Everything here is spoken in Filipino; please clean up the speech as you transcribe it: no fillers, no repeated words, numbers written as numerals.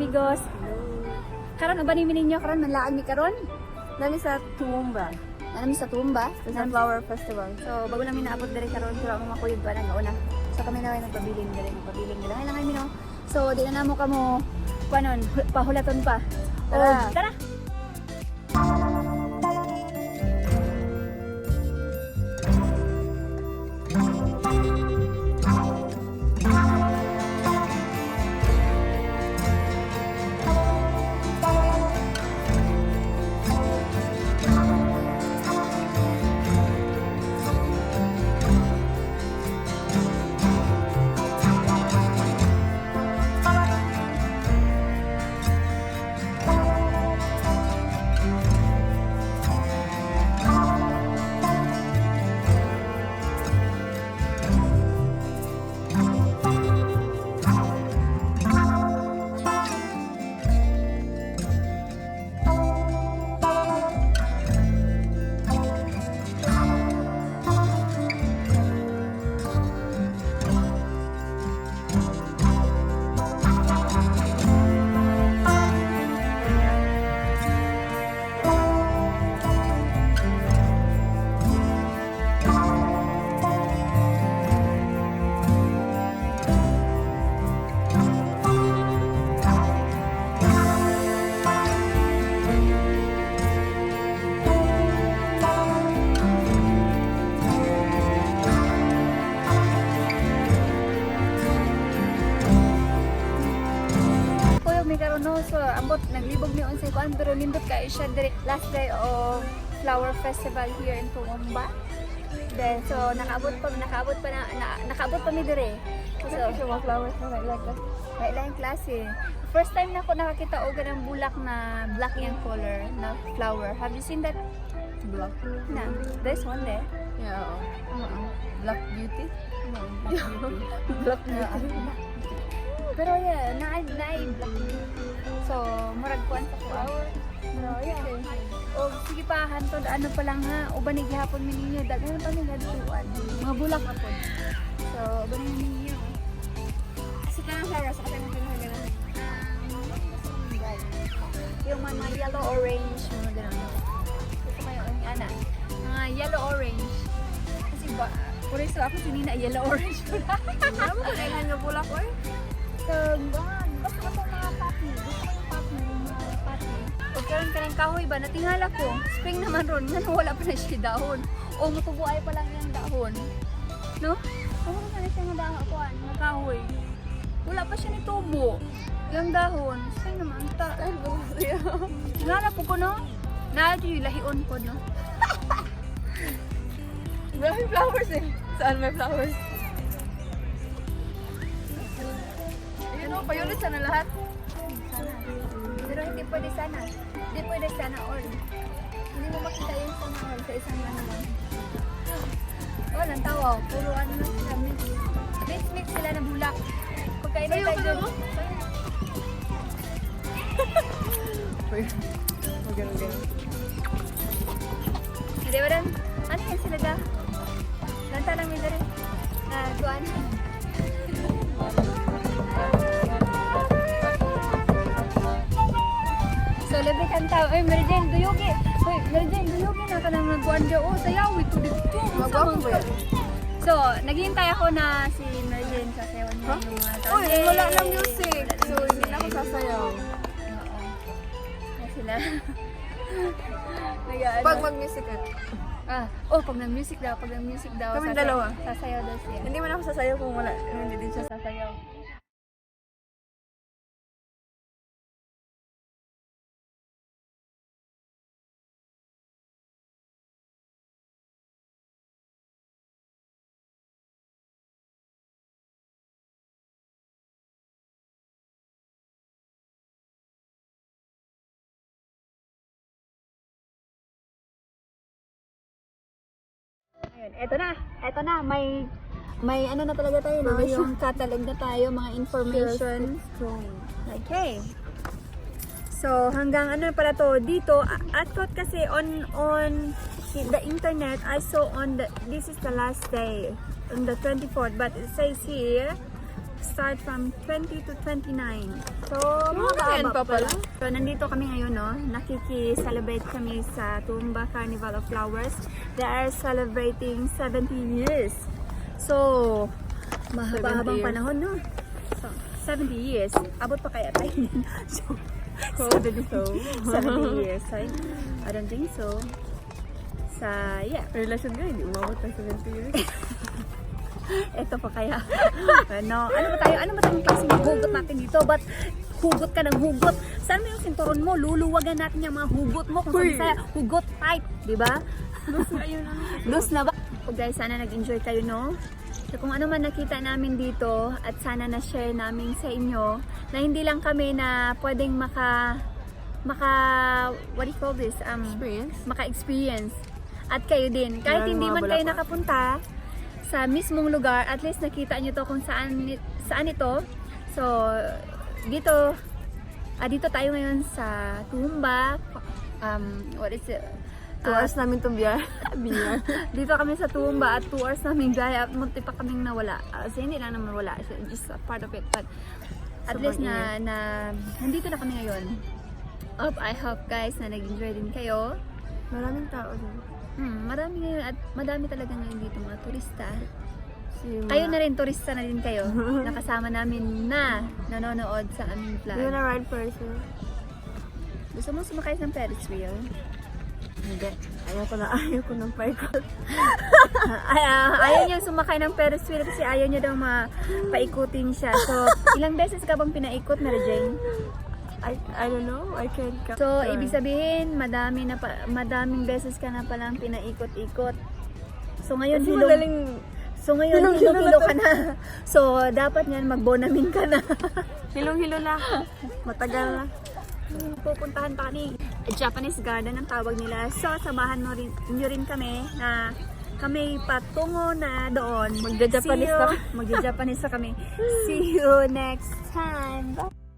amigos. Karon uban ni ninyo karon manlaan mi karon. Nani sa Tumba. Nami sa Tumba, Sa Flower Festival. So bago namin naabot diri karon pero ang makuyod pa nag-una. So kami na nagpabiling diri, Lang kami no. So di na namo kamo kuanon pahulaton pa. Tara. Tara. No, so ambot naglibog ni unsay kuan pero nindot kay siya dire last day of flower festival here in Tumba. Then so nakaabot pa mi dire. So mga flowers na like that. may laing klase. First time na ko nakakita og ganang bulak na black yung color na flower. Have you seen that? Black. Na, this one there. Yeah, oo. Black Beauty. Black pero yeah, naay black. So, murag kuan sa flower. Pero yeah. O sige pa hantod ano pa lang ha, uban ni gihapon mi ninyo daghan pa mi gadtuan. Mga bulak pa pod. So, uban ni ninyo. Kasi kanang flowers sa kanang ganun. Yung mga yellow orange mga ganun. Ito kayo ang ana. Mga yellow orange. Kasi ba puro so ako sinina yellow orange ko na. Ano mo kailan nga bulak oy? So, basta ako mga papi. Gusto ko yung papi. Pag karoon ka ng kahoy ba, natingala ko. Spring naman ron, nga wala pa na siya dahon. O matubuay pa lang yung dahon. No? Ano na siya nga dahon, nga kahoy. Wala pa siya ni tubo. Yung dahon. Spring naman, ta. Ay, bukas siya. Tingala po ko, no? Naadyo yung lahion ko, no? May flowers eh. Saan may flowers? Ayun o, payunod sana lahat. Sana. Pero hindi pwede sana. Hindi pwede sana all. Hindi mo makita yung sana all sa isang ano lang. Oh, lang tawa. Puro ano na sila. Mix sila na bulak. Pagkain Sayo ka tayo. na, Magano-gano. Hindi ba rin? Ano yan sila da? Lanta lang nila rin. Tuan. So, labi kanta. Ay, Mary Jane, duyugi. Uy, Mary Jane, duyugi na ka nang nagbuan dyan. Oh, sayaw. Ito dito. Magwapo ba yan? So, naghihintay ako na si Mary Jane sa sayawan niya. Huh? Yung mga Uy, tawag. wala lang music. Wala lang So, hindi na ako music. sasayaw. Oo. Yan sila. Nag-ano. Pag mag-music ka. Pag nag-music daw, Kaming dalawa. Sasayaw daw siya. Hindi man ako sasayaw kung wala. Hindi din siya sasayaw. Ayun, eto na, may ano na talaga tayo, no? Yung catalog na tayo, mga information. Okay. So, hanggang ano pala to, dito, at thought kasi on the internet, I saw this is the last day, on the 24th, but it says here, start from 20 to 29. So, Yan pa pala. So, nandito kami ngayon, no? Nakiki-celebrate kami sa Tumba Carnival of Flowers. They are celebrating 70 years. So, mahaba-habang 70 years. panahon, no? So, 70 years. Abot pa kaya tayo. So, Hope so. 70 years. I don't think so. Yeah. Relasyon ka, hindi umabot ng 70 years. Ito pa kaya. Ano ba tayo? Ano ba tayong klaseng hugot natin dito? Ba't hugot ka ng hugot? Saan mo yung sinturon mo? Luluwagan natin yung mga hugot mo. Kung Uy! sabi sa'yo, hugot type. Diba? Lose na yun. Lose na ba? So guys, sana nag-enjoy kayo, no? So kung ano man nakita namin dito at sana na-share namin sa inyo na hindi lang kami na pwedeng what do you call this? Experience? Maka-experience. At kayo din. Kahit Maraming hindi mga man kayo Bulacan. nakapunta sa mismong lugar, at least nakita nyo to kung saan ito. So, dito tayo ngayon sa Tumba. What is it? 2 hours namin itong biyahe. Dito kami sa Tumba at 2 hours namin gaya at munti pa kaming nawala. So, hindi lang naman wala. So, just a part of it. But at Sobrang least na nandito na kami ngayon. I hope guys na nag-enjoy din kayo. Maraming tao din. Marami ngayon at madami talaga ngayon dito mga turista. Si Kayo na rin, turista na din kayo. Nakasama namin na nanonood sa aming Do you vlog. wanna ride first? Gusto mo sumakay ng Ferris wheel? Hindi. Ayaw ko ng paikot. Ayaw niya sumakay ng Ferris wheel kasi ayaw niya daw paikutin siya. So, ilang beses ka bang pinaikot, Mary Jane? I don't know. I can't count. So, ibig sabihin, madaming beses ka na palang pinaikot-ikot. So, ngayon, Kasi madaling... Hilong-hilo na hilo to. ka na. So, dapat yan, mag-bonamin ka na. Hilong-hilo na. Matagal na. Pupuntahan pa kami. Japanese Garden ang tawag nila. So, samahan nyo rin kami na kami patungo na doon. Magja-Japanese See you. na. Magja-Japanese na kami. See you next time. Bye!